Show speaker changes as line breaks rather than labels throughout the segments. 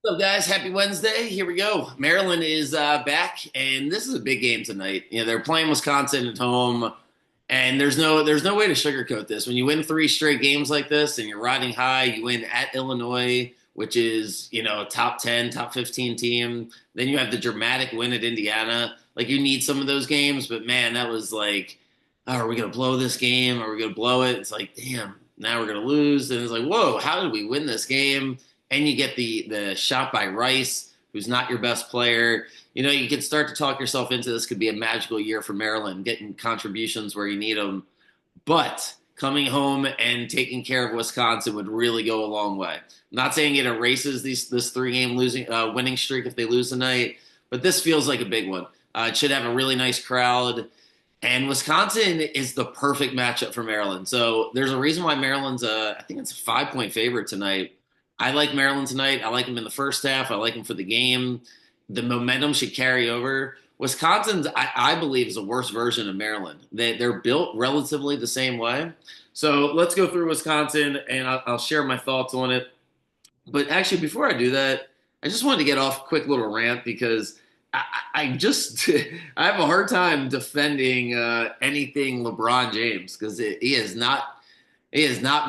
What's up, guys? Happy Wednesday. Here we go. Maryland is back, and this is a big game tonight. They're playing Wisconsin at home, and there's no way to sugarcoat this. When you win three straight games like this, and you're riding high, you win at Illinois, which is a top 10, top 15 team. Then you have the dramatic win at Indiana. Like you need some of those games, but man, that was like, oh, are we gonna blow this game? Are we gonna blow it? It's like, damn, now we're gonna lose. And it's like, whoa, how did we win this game? And you get the shot by Rice, who's not your best player. You can start to talk yourself into this could be a magical year for Maryland, getting contributions where you need them. But coming home and taking care of Wisconsin would really go a long way. I'm not saying it erases this three-game losing winning streak if they lose tonight, but this feels like a big one. It should have a really nice crowd. And Wisconsin is the perfect matchup for Maryland. So there's a reason why Maryland's I think it's a 5-point favorite tonight. I like Maryland tonight. I like them in the first half. I like them for the game. The momentum should carry over. Wisconsin's, I believe, is a worse version of Maryland. They're built relatively the same way. So let's go through Wisconsin, and I'll share my thoughts on it. But actually, before I do that, I just wanted to get off a quick little rant because I just I have a hard time defending anything LeBron James because he is not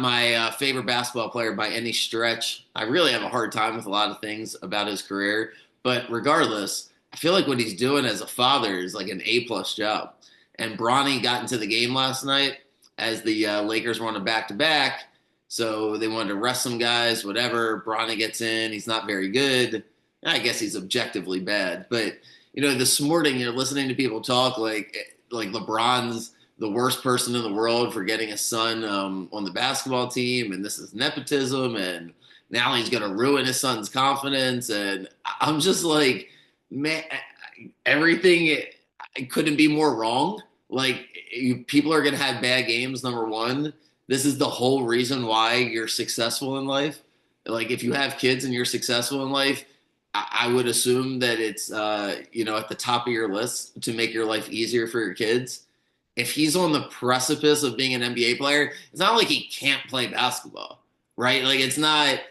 my favorite basketball player by any stretch. I really have a hard time with a lot of things about his career. But regardless, I feel like what he's doing as a father is like an A-plus job. And Bronny got into the game last night as the Lakers were on a back-to-back. So they wanted to rest some guys, whatever. Bronny gets in. He's not very good. I guess he's objectively bad. But, this morning you're listening to people talk like LeBron's the worst person in the world for getting a son on the basketball team, and this is nepotism, and now he's going to ruin his son's confidence. And I'm just like, man, everything it couldn't be more wrong. Like, people are going to have bad games, number one. This is the whole reason why you're successful in life. Like, if you have kids and you're successful in life, I would assume that it's, at the top of your list to make your life easier for your kids. If he's on the precipice of being an NBA player, it's not like he can't play basketball, right? Like it's not.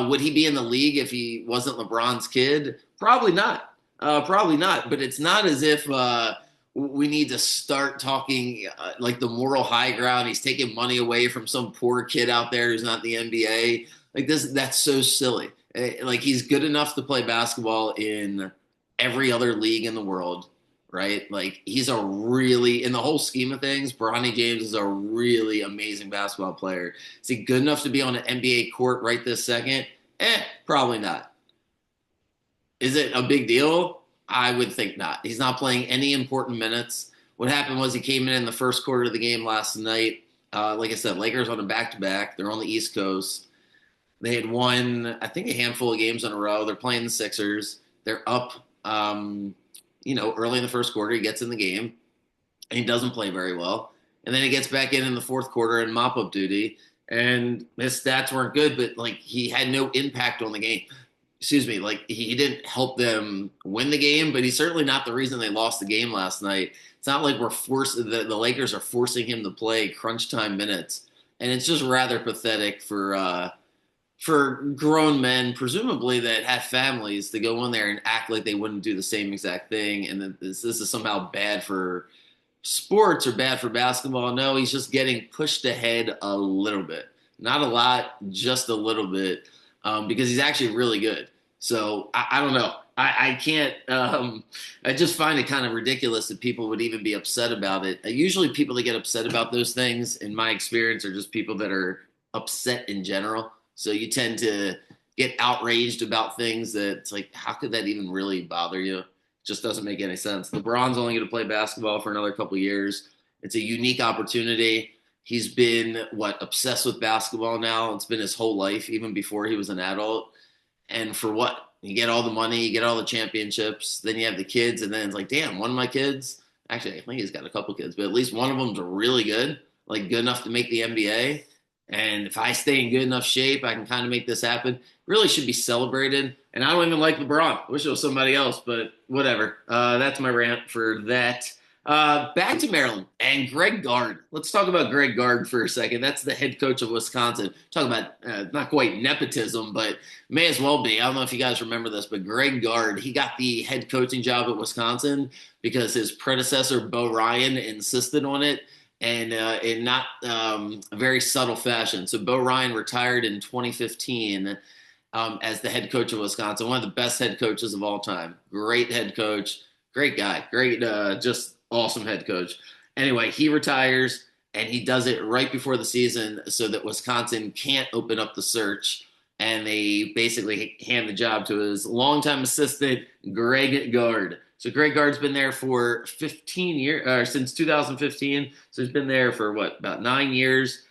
Would he be in the league if he wasn't LeBron's kid? Probably not. Probably not. But it's not as if we need to start talking like the moral high ground. He's taking money away from some poor kid out there who's not in the NBA. Like this, that's so silly. Like he's good enough to play basketball in every other league in the world, right? Like he's a really, in the whole scheme of things, Bronny James is a really amazing basketball player. Is he good enough to be on an NBA court right this second? Probably not. Is it a big deal? I would think not. He's not playing any important minutes. What happened was he came in the first quarter of the game last night. Like I said, Lakers on a back-to-back. They're on the East Coast. They had won, I think, a handful of games in a row. They're playing the Sixers. They're up early in the first quarter, he gets in the game and he doesn't play very well. And then he gets back in the fourth quarter in mop up duty. And his stats weren't good, but like he had no impact on the game. Excuse me. Like he didn't help them win the game, but he's certainly not the reason they lost the game last night. It's not like the Lakers are forcing him to play crunch time minutes. And it's just rather pathetic for grown men, presumably that have families, to go in there and act like they wouldn't do the same exact thing, and that this is somehow bad for sports or bad for basketball. No, he's just getting pushed ahead a little bit, not a lot, just a little bit, because he's actually really good. So I don't know. I can't. I just find it kind of ridiculous that people would even be upset about it. Usually, people that get upset about those things, in my experience, are just people that are upset in general. So you tend to get outraged about things that it's like, how could that even really bother you? It just doesn't make any sense. LeBron's only going to play basketball for another couple of years. It's a unique opportunity. He's been, obsessed with basketball now. It's been his whole life, even before he was an adult. And for what? You get all the money, you get all the championships, then you have the kids, and then it's like, damn, one of my kids, actually, I think he's got a couple kids, but at least one of them's really good, like good enough to make the NBA. And if I stay in good enough shape, I can kind of make this happen. Really should be celebrated. And I don't even like LeBron. I wish it was somebody else, but whatever. That's my rant for that. Back to Maryland and Greg Gard. Let's talk about Greg Gard for a second. That's the head coach of Wisconsin. Talk about not quite nepotism, but may as well be. I don't know if you guys remember this, but Greg Gard, he got the head coaching job at Wisconsin because his predecessor, Bo Ryan, insisted on it and in not a very subtle fashion. So Bo Ryan retired in 2015 as the head coach of Wisconsin, one of the best head coaches of all time. Great head coach, great guy, great, just awesome head coach. Anyway, he retires and he does it right before the season so that Wisconsin can't open up the search. And they basically hand the job to his longtime assistant, Greg Gard. So Greg Gard's been there for 15 years, or since 2015. So he's been there for what, about 9 years.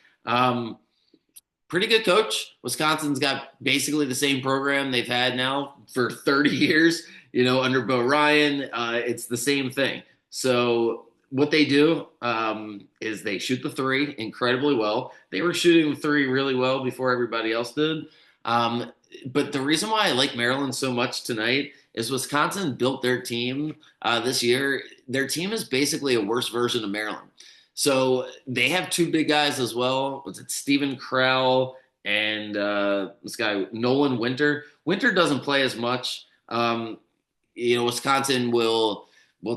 Pretty good coach. Wisconsin's got basically the same program they've had now for 30 years, under Bo Ryan. It's the same thing. So what they do is they shoot the three incredibly well. They were shooting the three really well before everybody else did. But the reason why I like Maryland so much tonight is Wisconsin built their team this year. Their team is basically a worse version of Maryland. So they have two big guys as well. Was it Stephen Crowell and this guy Nolan Winter? Winter doesn't play as much. Wisconsin will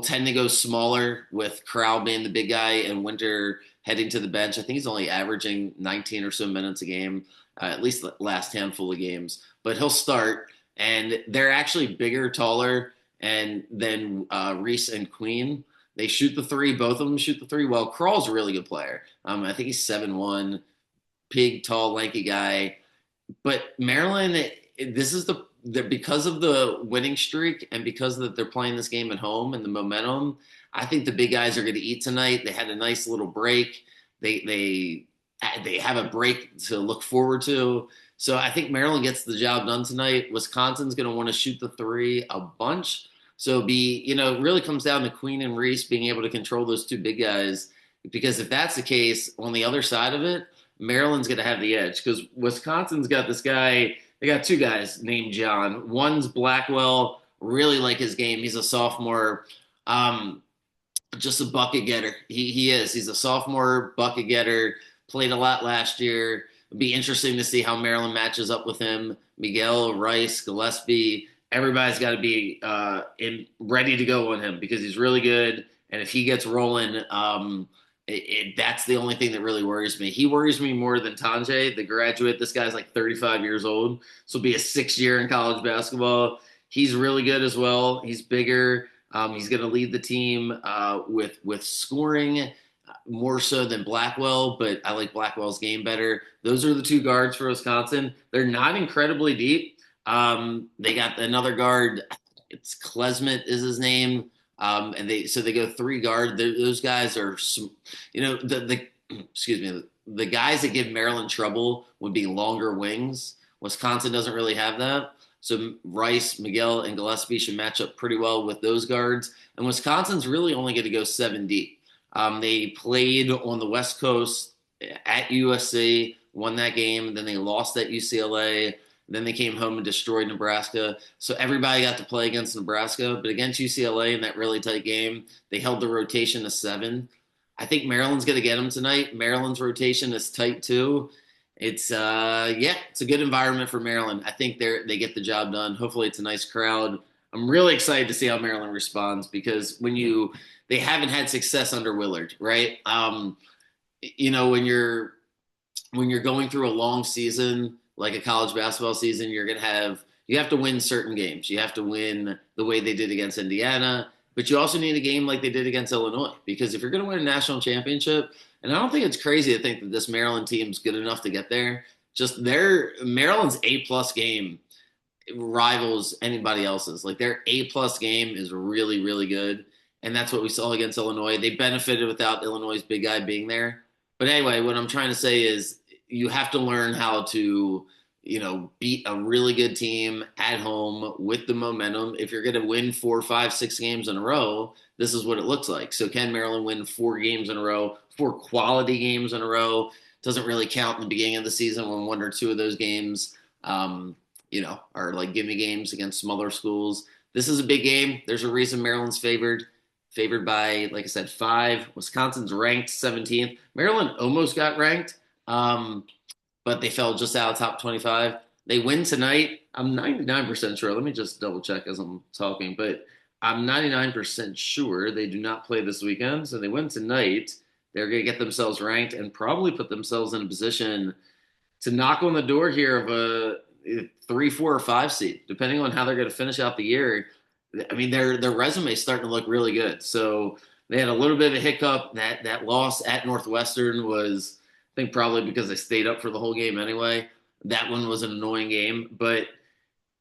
tend to go smaller with Crowell being the big guy and Winter heading to the bench. I think he's only averaging 19 or so minutes a game, at least the last handful of games. But he'll start, and they're actually bigger, taller, and then Reese and Queen. They shoot the three. Both of them shoot the three well. Crawl's a really good player. I think he's 7'1", big, tall, lanky guy. But Maryland, this is because of the winning streak and because that they're playing this game at home and the momentum. I think the big guys are going to eat tonight. They had a nice little break. They have a break to look forward to. So I think Maryland gets the job done tonight. Wisconsin's going to want to shoot the three a bunch. So it really comes down to Queen and Reese being able to control those two big guys. Because if that's the case, on the other side of it, Maryland's going to have the edge. Because Wisconsin's got this guy, they got two guys named John. One's Blackwell, really like his game. He's a sophomore, just a bucket getter. He is. He's a sophomore bucket getter, played a lot last year. It'd be interesting to see how Maryland matches up with him. Miguel, Rice, Gillespie, everybody's got to be ready to go on him because he's really good. And if he gets rolling, that's the only thing that really worries me. He worries me more than Tanjay, the graduate. This guy's like 35 years old. So he'll be a 6th year in college basketball. He's really good as well. He's bigger. He's going to lead the team with scoring more so than Blackwell, but I like Blackwell's game better. Those are the two guards for Wisconsin. They're not incredibly deep. They got another guard. It's Klesmet is his name. And they go three guard. Those guys are, excuse me, the guys that give Maryland trouble would be longer wings. Wisconsin doesn't really have that. So Rice, Miguel, and Gillespie should match up pretty well with those guards. And Wisconsin's really only going to go 7 deep. They played on the West Coast at USC, won that game. Then they lost at UCLA. Then they came home and destroyed Nebraska. So everybody got to play against Nebraska. But against UCLA in that really tight game, they held the rotation to 7. I think Maryland's going to get them tonight. Maryland's rotation is tight too. It's it's a good environment for Maryland. I think they get the job done. Hopefully it's a nice crowd. I'm really excited to see how Maryland responds because they haven't had success under Willard, right? When you're going through a long season, like a college basketball season, you have to win certain games. You have to win the way they did against Indiana, but you also need a game like they did against Illinois, because if you're going to win a national championship, and I don't think it's crazy to think that this Maryland team's good enough to get there, just Maryland's A+ game rivals anybody else's. Like their A+ game is really, really good. And that's what we saw against Illinois. They benefited without Illinois' big guy being there. But anyway, what I'm trying to say is you have to learn how to, beat a really good team at home with the momentum. If you're going to win 4, 5, 6 games in a row, this is what it looks like. So can Maryland win 4 games in a row, 4 quality games in a row? Doesn't really count in the beginning of the season when 1 or 2 of those games, are like gimme games against some other schools. This is a big game. There's a reason Maryland's favored. favored by, like I said, 5. Wisconsin's ranked 17th. Maryland almost got ranked, but they fell just out of top 25. They win tonight. I'm 99% sure. Let me just double check as I'm talking, but I'm 99% sure they do not play this weekend. So they win tonight. They're going to get themselves ranked and probably put themselves in a position to knock on the door here of a 3, 4, or 5 seed, depending on how they're going to finish out the year. I mean, their resume is starting to look really good. So they had a little bit of a hiccup. That loss at Northwestern was, I think, probably because they stayed up for the whole game anyway. That one was an annoying game, but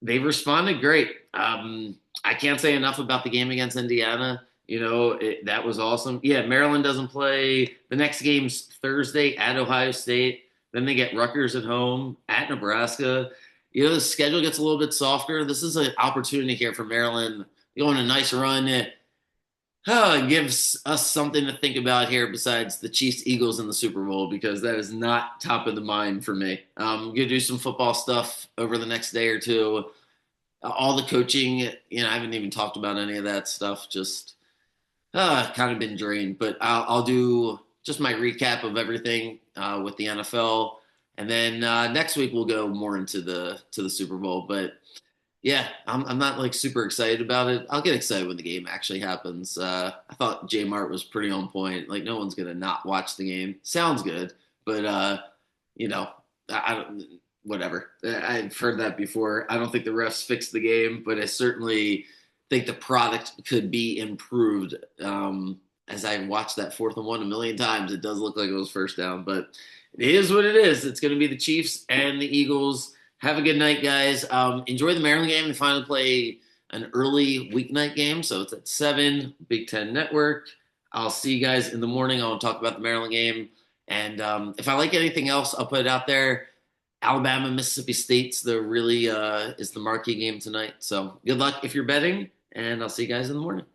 they responded great. I can't say enough about the game against Indiana. That was awesome. Yeah, Maryland doesn't play. The next game's Thursday at Ohio State. Then they get Rutgers at home, at Nebraska. The schedule gets a little bit softer. This is an opportunity here for Maryland. They go on a nice run. It gives us something to think about here besides the Chiefs Eagles in the Super Bowl, because that is not top of the mind for me. I'm going to do some football stuff over the next day or two. All the coaching, I haven't even talked about any of that stuff. Just kind of been drained. But I'll do just my recap of everything with the NFL, and then next week we'll go more into the Super Bowl. But yeah, I'm not like super excited about it. I'll get excited when the game actually happens. I thought J Mart was pretty on point. Like, no one's gonna not watch the game. Sounds good, but you know, I don't. Whatever. I've heard that before. I don't think the refs fixed the game, but I certainly think the product could be improved. As I watched that 4th and 1 a million times, it does look like it was first down, but it is what it is. It's going to be the Chiefs and the Eagles. Have a good night, guys. Enjoy the Maryland game. They finally play an early weeknight game, so it's at 7, Big Ten Network. I'll see you guys in the morning. I'll talk about the Maryland game. And if I like anything else, I'll put it out there. Alabama, Mississippi State's is the marquee game tonight. So good luck if you're betting, and I'll see you guys in the morning.